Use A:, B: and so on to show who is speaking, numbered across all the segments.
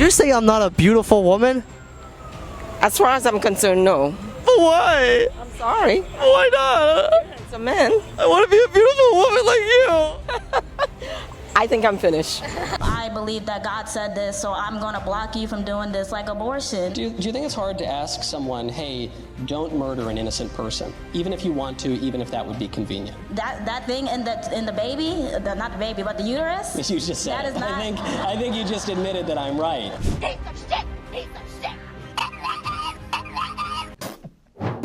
A: you say I'm not a beautiful woman?
B: As far as I'm concerned, no.
A: But why?
B: I'm sorry.
A: Why not?
B: It's a man.
A: I want to be a beautiful woman like you.
B: I think I'm finished.
C: I believe that God said this, so I'm going to block you from doing this, like abortion.
D: Do you think it's hard to ask someone, hey, don't murder an innocent person, even if you want to, even if that would be convenient?
C: That thing in the baby, not the baby, but the uterus?
D: As you just said.
C: That is not.
D: I think you just admitted that I'm right.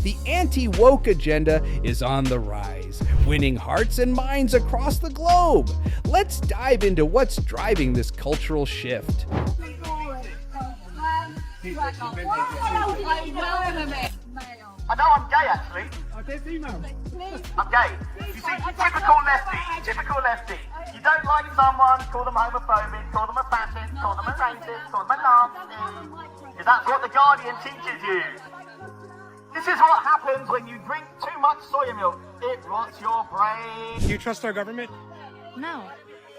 E: The anti-woke agenda is on the rise, winning hearts and minds across the globe. Let's dive into what's driving this cultural shift.
F: I know I'm gay, actually. I'm gay. You see, typical lefty. You don't like someone, call them homophobic, call them a fascist, call them a racist, call them a Nazi. Because that's what the Guardian teaches you. This is what happens when you drink too much soya milk. It rots your brain.
G: Do you trust our government?
H: No.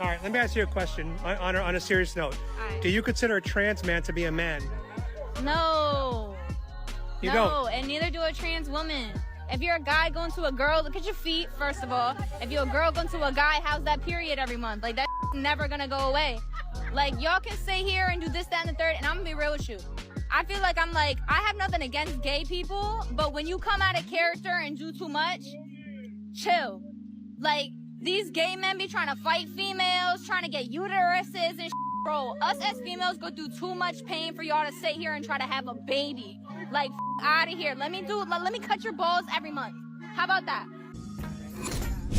G: All right, let me ask you a question on a serious note.
H: Right.
G: Do you consider a trans man to be a man?
H: No.
G: You
H: no,
G: don't?
H: And neither do a trans woman. If you're a guy going to a girl, look at your feet, first of all. If you're a girl going to a guy, how's that period every month? Like, that's never gonna go away. Like, y'all can stay here and do this, that, and the third, and I'm gonna be real with you. I feel like I have nothing against gay people, but when you come out of character and do too much, chill. Like, these gay men be trying to fight females, trying to get uteruses and shit. Bro, us as females go through too much pain for y'all to sit here and try to have a baby. Like, out of here. Let me cut your balls every month. How about that?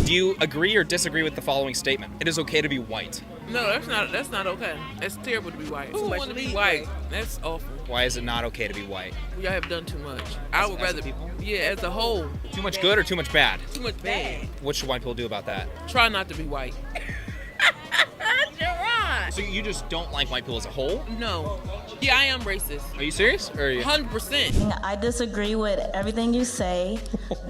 I: Do you agree or disagree with the following statement? It is okay to be white.
J: No, that's not okay. It's terrible to be white. Who wants to be white? That's awful.
I: Why is it not okay to be white?
J: Y'all have done too much. I would rather
I: people?
J: Yeah, as a whole.
I: Too much good or too much bad?
J: Too much bad.
I: What should white people do about that?
J: Try not to be white. You're right.
I: So you just don't like white people as a whole?
J: No. Yeah, I am racist.
I: Are you serious? Or are you...
J: 100%.
C: I disagree with everything you say.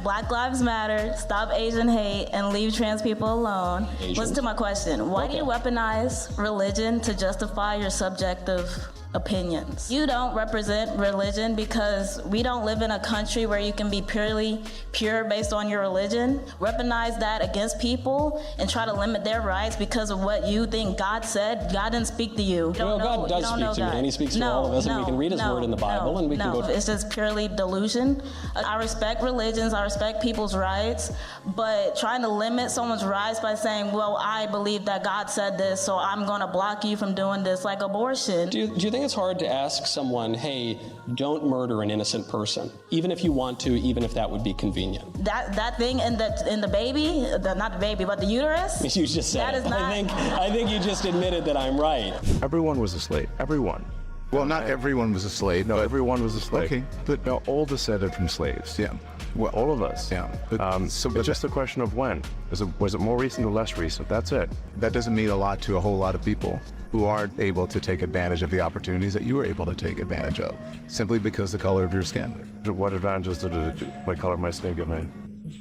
C: Black Lives Matter, stop Asian hate, and leave trans people alone.
D: Asians?
C: Listen to my question. Why do you weaponize religion to justify your subjective opinions? You don't represent religion because we don't live in a country where you can be purely pure based on your religion. Weaponize that against people and try to limit their rights because of what you think God said. God didn't speak to you.
D: Well, God does speak to me, and He speaks to all of us, and we can read His word in the Bible, and we can go...
C: It's just purely delusion. I respect religions, I respect people's rights, but trying to limit someone's rights by saying, well, I believe that God said this, so I'm going to block you from doing this, like abortion.
D: Do you think it's hard to ask someone, hey, don't murder an innocent person, even if you want to, even if that would be convenient?
C: That thing in the baby, not the baby, but the uterus?
D: As you just said.
C: That is not...
D: I think you just admitted that I'm right.
K: Everyone was a slave. Everyone.
L: Well, not everyone was a slave.
K: No, everyone was a slave.
L: Okay, but
K: no, all descended from slaves.
L: Yeah.
K: Well, all of us.
L: Yeah.
K: So it's just a question of when. Was it more recent or less recent? That's it.
L: That doesn't mean a lot to a whole lot of people who aren't able to take advantage of the opportunities that you were able to take advantage of, simply because the color of your skin.
K: What advantages did my color of my skin give me?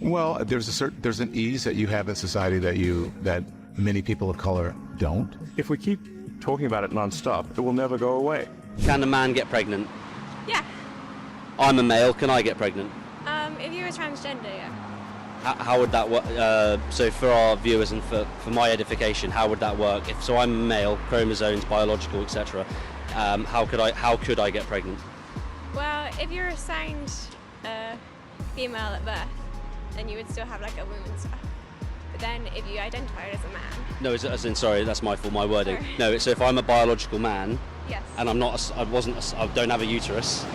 L: Well, there's an ease that you have in society that many people of color don't.
K: If we keep talking about it non-stop, it will never go away.
M: Can a man get pregnant?
H: Yeah.
M: I'm a male, can I get pregnant?
H: If you were transgender, yeah.
M: How would that work? So for our viewers and for my edification, how would that work? So I'm a male, chromosomes, biological, etc. How could I get pregnant?
H: Well, if you're assigned female at birth, then you would still have like a woman's stuff. But then if you identified as a man...
M: No, as in, sorry, that's my fault, my wording. Sorry. No, so if I'm a biological man,
H: yes,
M: and I don't have a uterus,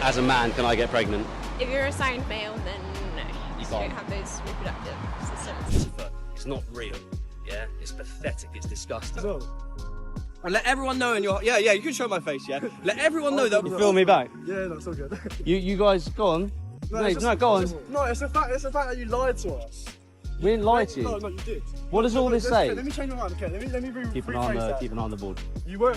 M: as a man, can I get pregnant?
H: If you're assigned male, then no.
M: You
H: don't have those reproductive systems.
M: It's not real, yeah? It's pathetic, it's disgusting.
N: So, and let everyone know in your... Yeah, you can show my face, yeah? Let everyone know that...
O: You feel me back?
N: Yeah, that's all good.
O: You guys, go on. No, go on.
N: No, it's the fact that you lied to us.
O: We didn't lie to you.
N: No, you did.
O: What does all this say?
N: Let me change my mind, okay? Let me
O: keep an eye on the board.
N: You're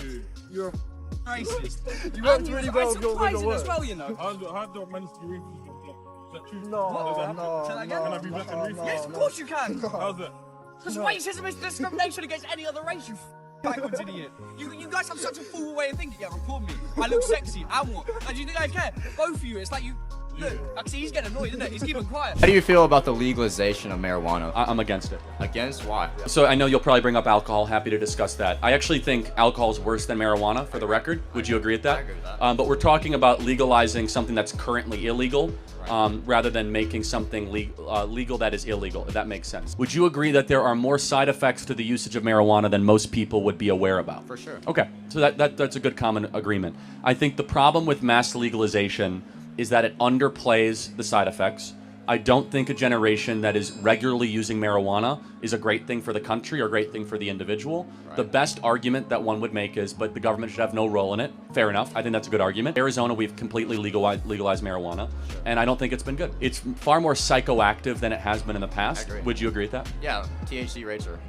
N: racist. You worked really well with your work.
J: as well, you know.
G: How do I manage to be racist?
N: No.
J: Can I be black and racist? Yes, of course you can.
G: How's that?
J: Because racism is discrimination against any other race, you
N: backwards idiot. You guys have such a fool way of thinking. Yeah, record me. I look sexy. And what? And do you think I care? Both of you. It's like you. Look, actually, he's getting annoyed, isn't it? He's keeping quiet.
A: How do you feel about the legalization of marijuana?
I: I'm against it.
A: Against? Why?
I: So I know you'll probably bring up alcohol. Happy to discuss that. I actually think alcohol is worse than marijuana, for the record. Would you agree with that?
A: I agree with that.
I: But we're talking about legalizing something that's currently illegal, rather than making something legal that is illegal, if that makes sense. Would you agree that there are more side effects to the usage of marijuana than most people would be aware about?
A: For sure.
I: Okay, so that's a good common agreement. I think the problem with mass legalization is that it underplays the side effects. I don't think a generation that is regularly using marijuana is a great thing for the country or a great thing for the individual. Right. The best argument that one would make is, but the government should have no role in it. Fair enough. I think that's a good argument. Arizona, we've completely legalized marijuana, and I don't think it's been good. It's far more psychoactive than it has been in the past.
A: I agree.
I: Would you agree with that?
A: Yeah, THC rates are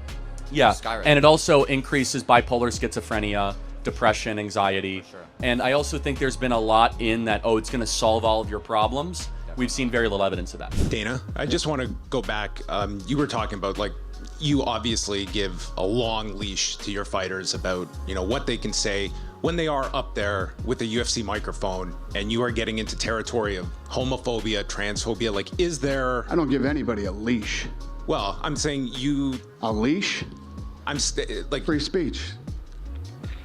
A: skyrocketing.
I: And it also increases bipolar schizophrenia, depression, anxiety.
A: Sure.
I: And I also think there's been a lot in that, it's going to solve all of your problems. We've seen very little evidence of that.
P: Dana, I just want to go back. You were talking about, like, you obviously give a long leash to your fighters about, what they can say when they are up there with a UFC microphone and you are getting into territory of homophobia, transphobia. Like, is there...
Q: I don't give anybody a leash.
P: Well, I'm saying you...
Q: A leash?
P: I'm like...
Q: Free speech.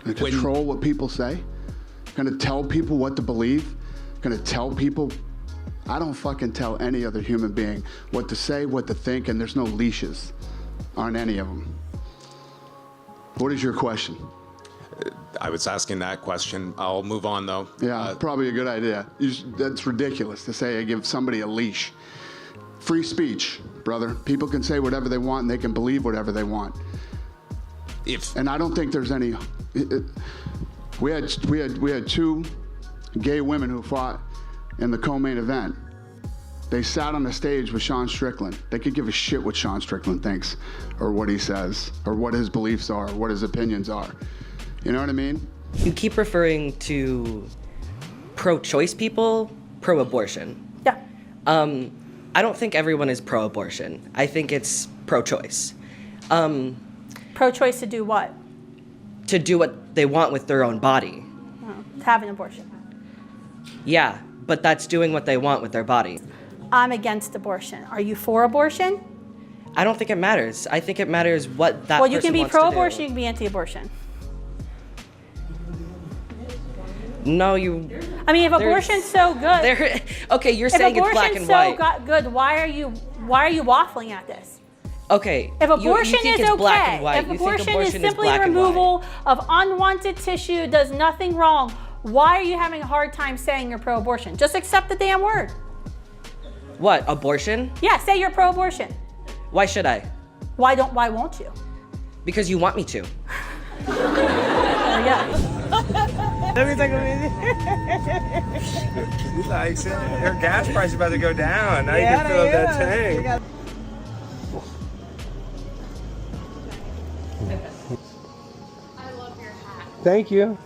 Q: And control what people say. Gonna tell people what to believe. Gonna tell people... I don't fucking tell any other human being what to say, what to think, and there's no leashes on any of them. What is your question?
P: I was asking that question. I'll move on, though.
Q: Yeah, probably a good idea. That's ridiculous to say I give somebody a leash. Free speech, brother. People can say whatever they want and they can believe whatever they want. And I don't think there's any... We had two gay women who fought in the co-main event. They sat on the stage with Sean Strickland. They could give a shit what Sean Strickland thinks or what he says or what his beliefs are or what his opinions are. You know what I mean?
R: You keep referring to pro-choice people, pro-abortion.
S: Yeah.
R: I don't think everyone is pro-abortion. I think it's pro-choice.
S: Pro-choice to do what?
R: To do what they want with their own body.
S: To have an abortion.
R: Yeah, but that's doing what they want with their body.
S: I'm against abortion. Are you for abortion?
R: I don't think it matters. I think it matters what that
S: Well, you can
R: person
S: be
R: wants to
S: pro-abortion,
R: do.
S: you can be anti-abortion.
R: No, you...
S: I mean, if abortion's so good...
R: Okay, you're saying it's black and white.
S: If abortion's so good, why are you waffling at this?
R: Okay,
S: if abortion
R: you think
S: is
R: it's black and
S: okay,
R: white.
S: if
R: You think
S: abortion is simply
R: black and white.
S: removal of unwanted tissue, does nothing wrong, why are you having a hard time saying you're pro-abortion? Just accept the damn word.
R: What, abortion?
S: Yeah, say you're pro-abortion.
R: Why should I?
S: Why won't you?
R: Because you want me to.
T: Let me take a minute. Like, your gas price is about to go down. Now you can fill up that tank.
U: I love your hat.
T: Thank you.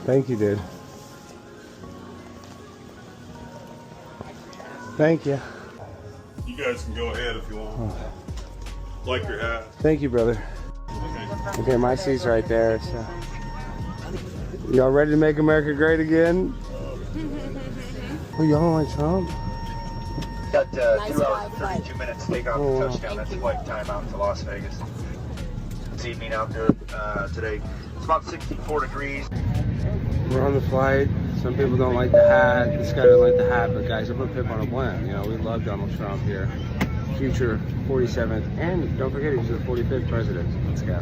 T: Thank you, dude. Thank you.
V: You guys can go ahead if you want. Like your hat.
T: Thank you, brother. Okay, my seat's right there. So. Y'all ready to make America great again? Oh, y'all don't like Trump?
W: Got 2 hours and 32 minutes to take off the touchdown. That's flight time out to Las Vegas. This evening out there today. It's about 64 degrees.
T: We're on the flight. Some people don't like the hat. This guy doesn't like the hat, but guys, I put Pip on a blend. You know, we love Donald Trump here. Future 47th, and don't forget he's the 45th president. Let's go.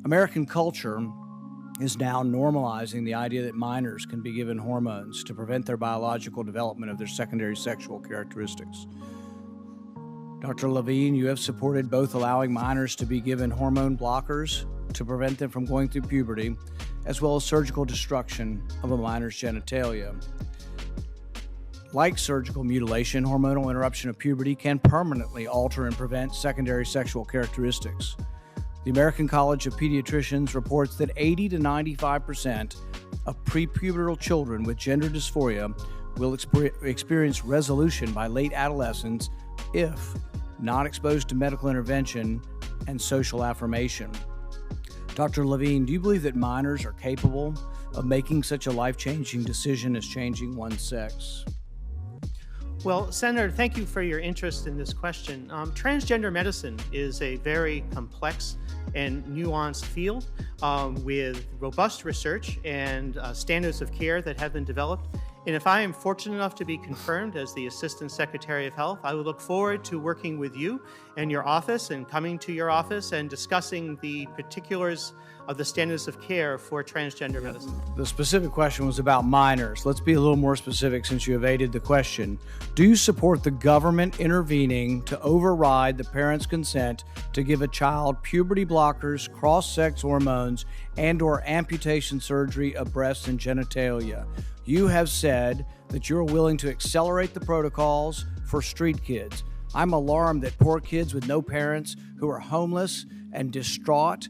X: American culture is now normalizing the idea that minors can be given hormones to prevent their biological development of their secondary sexual characteristics. Dr. Levine, you have supported both allowing minors to be given hormone blockers to prevent them from going through puberty, as well as surgical destruction of a minor's genitalia. Like surgical mutilation, hormonal interruption of puberty can permanently alter and prevent secondary sexual characteristics. The American College of Pediatricians reports that 80 to 95% of prepubertal children with gender dysphoria will experience resolution by late adolescence if not exposed to medical intervention and social affirmation. Dr. Levine, do you believe that minors are capable of making such a life-changing decision as changing one's sex?
G: Well, Senator, thank you for your interest in this question. Transgender medicine is a very complex and nuanced field with robust research and standards of care that have been developed. And if I am fortunate enough to be confirmed as the Assistant Secretary of Health, I would look forward to working with you and your office and coming to your office and discussing the particulars of the standards of care for transgender medicine.
X: The specific question was about minors. Let's be a little more specific since you evaded the question. Do you support the government intervening to override the parent's consent to give a child puberty blockers, cross-sex hormones, and/or amputation surgery of breasts and genitalia? You have said that you're willing to accelerate the protocols for street kids. I'm alarmed that poor kids with no parents who are homeless and distraught,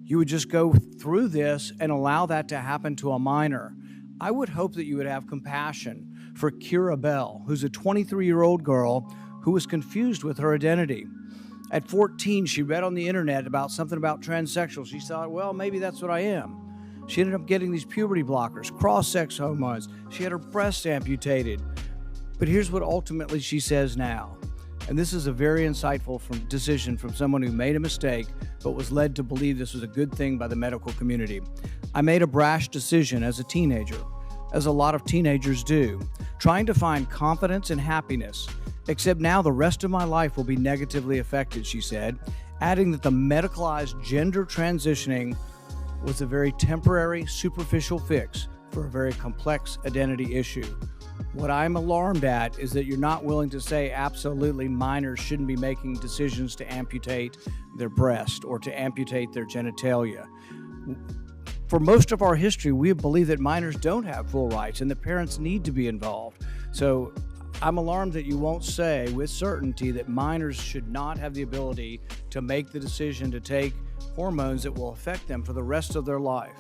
X: you would just go through this and allow that to happen to a minor. I would hope that you would have compassion for Kira Bell, who's a 23-year-old girl who was confused with her identity. At 14, she read on the internet about something about transsexual. She thought, well, maybe that's what I am. She ended up getting these puberty blockers, cross-sex hormones. She had her breasts amputated. But here's what ultimately she says now. And this is a very insightful decision from someone who made a mistake but was led to believe this was a good thing by the medical community. I made a brash decision as a teenager, as a lot of teenagers do, trying to find confidence and happiness, except now the rest of my life will be negatively affected, she said, adding that the medicalized gender transitioning was a very temporary, superficial fix for a very complex identity issue. What I'm alarmed at is that you're not willing to say absolutely minors shouldn't be making decisions to amputate their breast or to amputate their genitalia. For most of our history, we believe that minors don't have full rights and the parents need to be involved. So I'm alarmed that you won't say with certainty that minors should not have the ability to make the decision to take hormones that will affect them for the rest of their life.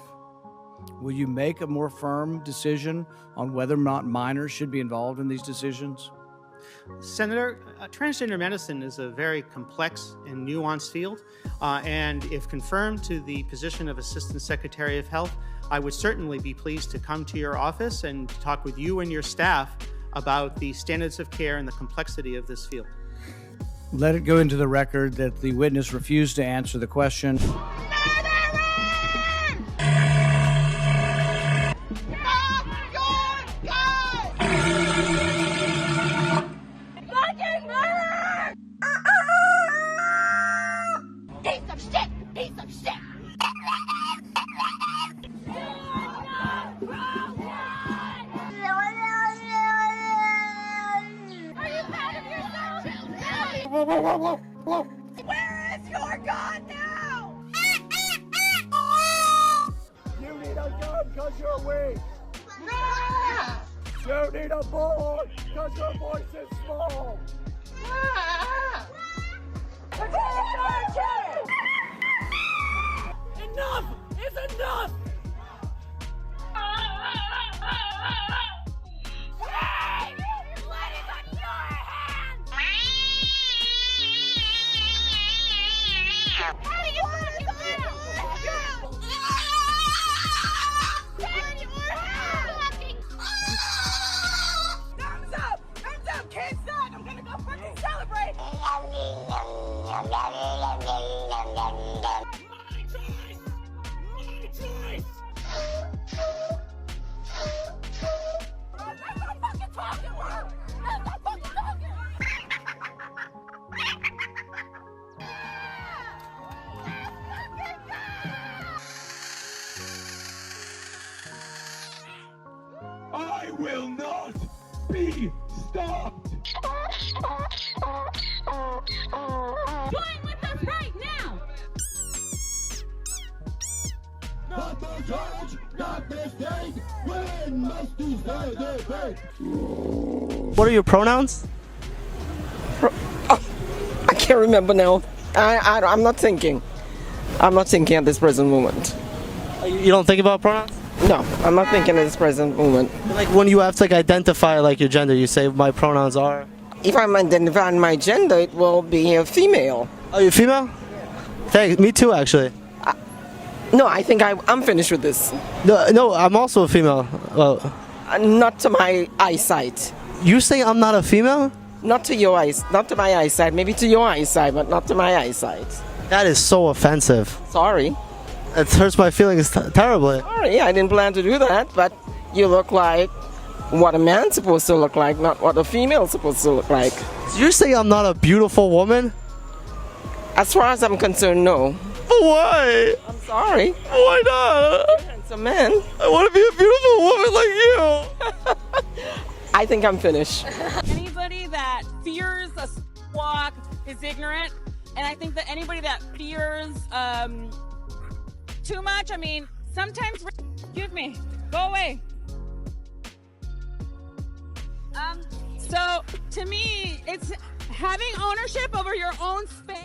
X: Will you make a more firm decision on whether or not minors should be involved in these decisions?
G: Senator, transgender medicine is a very complex and nuanced field, and if confirmed to the position of Assistant Secretary of Health, I would certainly be pleased to come to your office and talk with you and your staff about the standards of care and the complexity of this field.
X: Let it go into the record that the witness refused to answer the question.
B: Where is your gun now?
C: You need a gun because you're weak. You need a bullet because your voice is small.
B: Enough is enough!
C: I will not be stopped!
B: Join with us right now!
C: Not the judge, not mistake, when must you say their fate?
E: What are your pronouns?
F: I can't remember now. I'm not thinking. I'm not thinking at this present moment.
E: You don't think about pronouns?
F: No, I'm not thinking at this present moment.
E: Like when you have to identify your gender, you say my pronouns are.
F: If I'm identifying my gender, it will be a female.
E: Are you female? Thanks. Me too, actually.
F: No, I think I'm finished with this.
E: No, I'm also a female.
F: Not to my eyesight.
E: You saying I'm not a female?
F: Not to your eyes. Not to my eyesight. Maybe to your eyesight, but not to my eyesight.
E: That is so offensive.
F: Sorry.
E: It hurts my feelings terribly.
F: Sorry, I didn't plan to do that, but you look like what a man's supposed to look like, not what a female's supposed to look like.
E: You're saying I'm not a beautiful woman?
F: As far as I'm concerned, no.
E: But why?
F: I'm sorry.
E: Why not?
F: You're a handsome man.
E: I want to be a beautiful woman like you.
F: I think I'm finished.
B: Anybody that fears a walk is ignorant, and I think that anybody that fears too much, I mean, sometimes, excuse me, go away. So to me, it's having ownership over your own space.